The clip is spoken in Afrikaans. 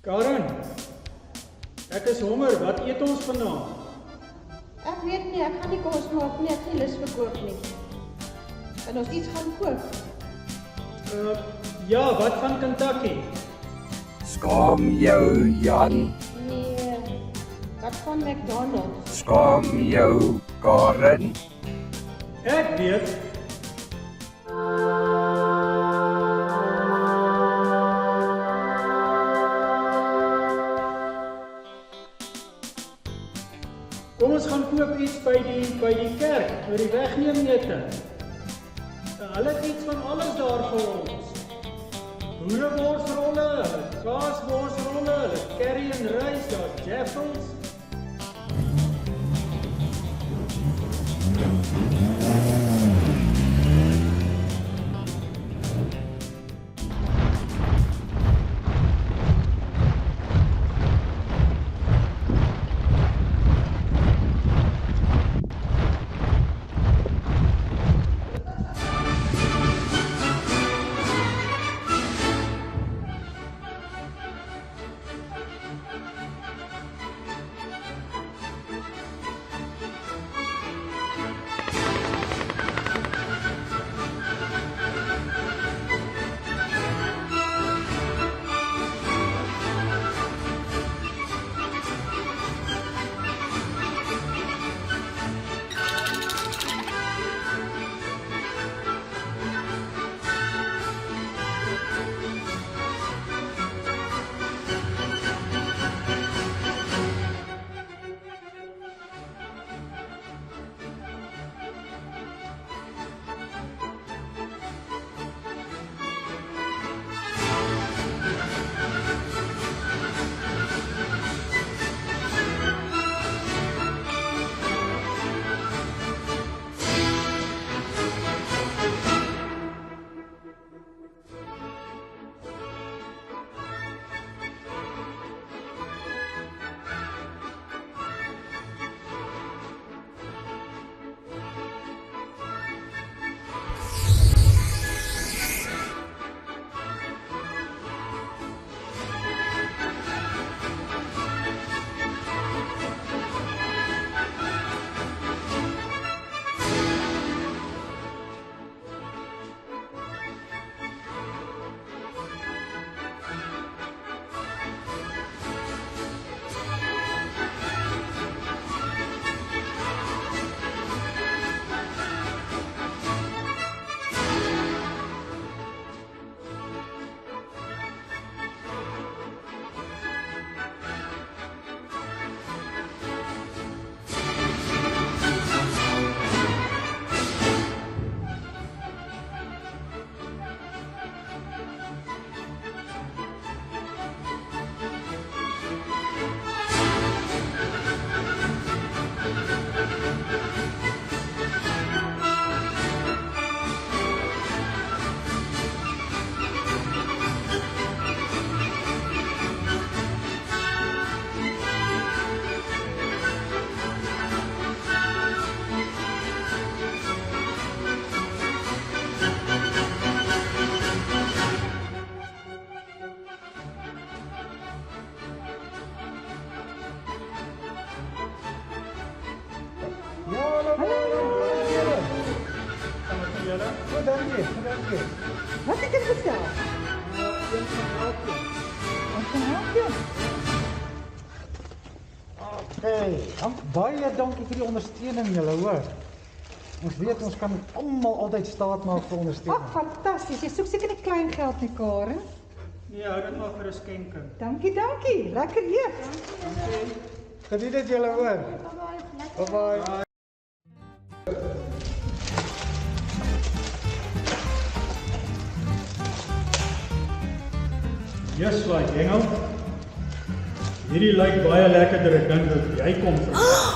Karen, ek is honger, wat eet ons vanaand? Ek weet nie, ek gaan nie kos maak nie, ek het nie lus vir kook nie. Kan ons iets gaan kook? Ja, wat van Kentucky? Skaam jou, Jan. Nee, wat van McDonald's? Skaam jou, Karen. Ek weet. Kom ons gaan koop iets by die kerk, oor die wegneemete. Hulle het iets van alles daar vir ons. Boereborsrolle, kaasborsrolle, curry en rys, daar's Jeffels. Dankie. Wat het jy gestel? Een van elke. Wat kan help jy? Baie dankie vir die ondersteuning julle, hoor. Ons weet ons kan almal altyd staat maak vir ondersteuning. Ag, fantasties. Jy soek seker nie klein geld nie, Karen. Nee, hou dit maar vir 'n skenking. Dankie. Lekker eet. Geniet dit julle, hoor. Bye. Yes, like, Engel. Hierdie lyk baie lekkerder as ek dink jy kom vir.